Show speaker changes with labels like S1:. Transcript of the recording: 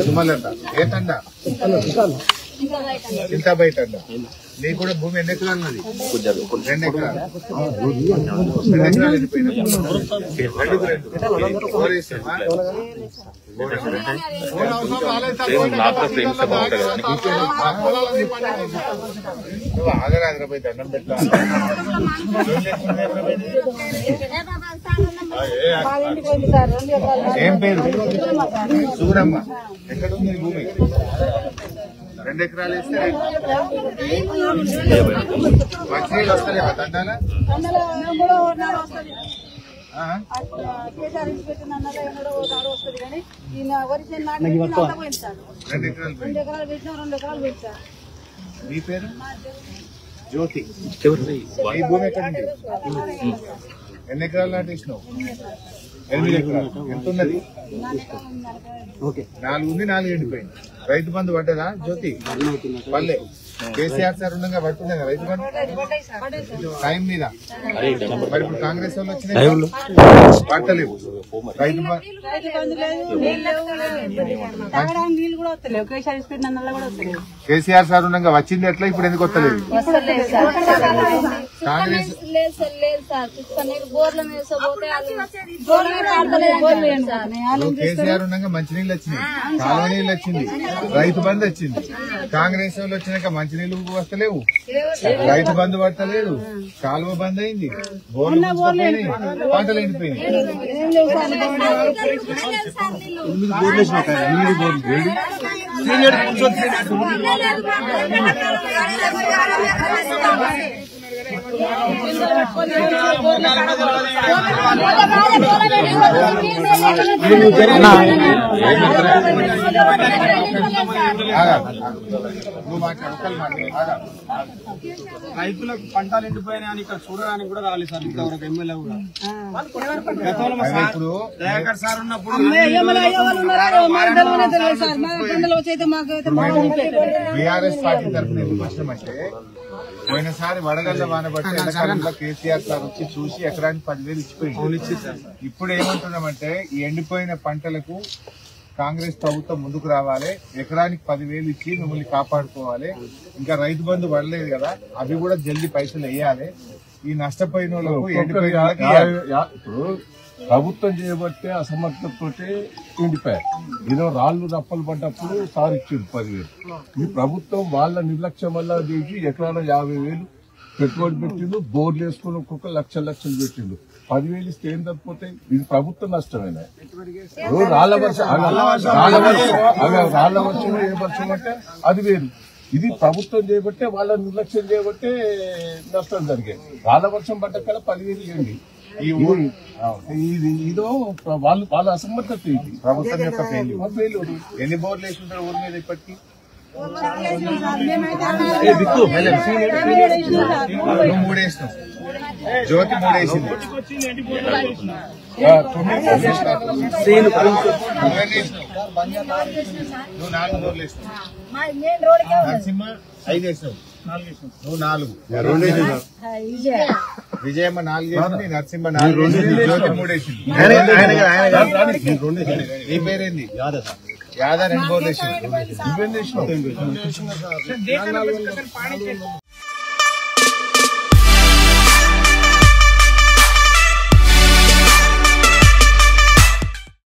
S1: సుమలత ఏ తండ ఇంత బయట నీకు కూడా భూమి ఎన్ని ఎకరాలు ఉన్నది 2 ఎకరాలు 2 ఎకరాలు ఆగరాదు పోయి దండం పెట్టా ఏం పేరు సూరమ్మ ఎక్కడ ఉంది భూమి 2 ఎకరాలు వేస్తే మంచినీళ్ళు వస్తలేవా దండాల మీ పేరు జ్యోతి ఈ భూమి ఎక్కడ ఎన్ని ఎకరాలు నాటేసినావు 8 ఎకరాలు ఎంత ఉన్నది 4 ఉంది 4 ఎండిపోయింది రైతు బంధు పడ్డదా జ్యోతి పల్లె కేసీఆర్ సార్ ఉండగా పడుతుంది కదా రైతు బంధు టైం మీద మరి ఇప్పుడు కాంగ్రెస్ వాళ్ళు వచ్చినాయి పట్టలేవు రైతు కేసీఆర్ సార్ ఉండగా వచ్చింది ఎట్లా ఇప్పుడు ఎందుకు వస్తలేదు కాంగ్రెస్ కేసీఆర్ ఉండగా మంచినీళ్ళు వచ్చినాయి కాలువ నీళ్ళు వచ్చింది రైతు బంధు వచ్చింది కాంగ్రెస్ వాళ్ళు వచ్చినాక మంచినీళ్ళు వస్తలేవు రైతు బంధు పడతలేదు కాలువ బంద్ అయింది బోర్లు పంటలు ఎండిపోయినాయి
S2: రైతులకు పంటలు ఎండిపోయినాయని ఇక్కడ చూడడానికి కూడా రాలేదు సార్ ఇంతవరకు ఎమ్మెల్యే కూడా
S1: ఇప్పుడు
S2: దయాకర్ సార్ ఉన్నప్పుడు
S1: బీఆర్ఎస్ పార్టీ తరఫున ఎందుకు వచ్చినామంటే పోయినసారి వడగళ్ళ వాన బట్టి ఎండాకాలంలో కేసీఆర్ సార్ వచ్చి చూసి ఎకరానికి 10,000 ఇచ్చిపోయింది. ఇప్పుడు ఏమంటున్నామంటే ఈ ఎండిపోయిన పంటలకు కాంగ్రెస్ ప్రభుత్వం ముందుకు రావాలి, ఎకరానికి 10,000 ఇచ్చి మిమ్మల్ని కాపాడుకోవాలి. ఇంకా రైతు బంధు పడలేదు కదా, అవి కూడా జల్దీ పైసలు వేయాలి. ఈ నష్టపోయిన వాళ్ళకు ఎండిపోయిన
S3: ఇప్పుడు ప్రభుత్వం చేయబట్టే అసమర్థతతోటే ఎండిపోయారు. ఏదో రాళ్లు రప్పలు పడ్డప్పుడు సార్ ఇచ్చింది 10,000. ఈ ప్రభుత్వం వాళ్ళ నిర్లక్ష్యం వల్ల చేసి ఎకరాల 50,000 పెట్టుబడి పెట్టిండు, బోర్లు వేసుకుని ఒక్కొక్క లక్షలు పెట్టిండు. 10,000 ఇస్తే ఏం తప్పిపోతే ఇది ప్రభుత్వ నష్టమేనా? రాళ్ల వర్షం ఏ వర్షం అంటే అది వేరు. ఇది ప్రభుత్వం చేయబట్టే వాళ్ళ నిర్లక్ష్యం చేయబట్టే నష్టం జరిగేది. రాళ్ల వర్షం పడ్డక్కడ 10,000 ఇవ్వండి. ఇదో వాళ్ళ అసమర్థత. ఇది
S1: ప్రభుత్వం యొక్క ఫెయిల్యూర్. ఎన్ని బోర్లు వేసుకుంటారు ఊరి మీద ఇప్పటికీ? నువ్వు 3 వేసినావు, జ్యోతి 3 వేసింది, నువ్వు 4 బోర్లు వేసినావు, నరసింహ 5 వేసినావు, నువ్వు 4, విజయమ్మ 4 వేసింది, నరసింహ 4 వేసింది, జ్యోతి 3 వేసింది. నీ పేరేంది? యాదా 2 బోర్లు వేసింది.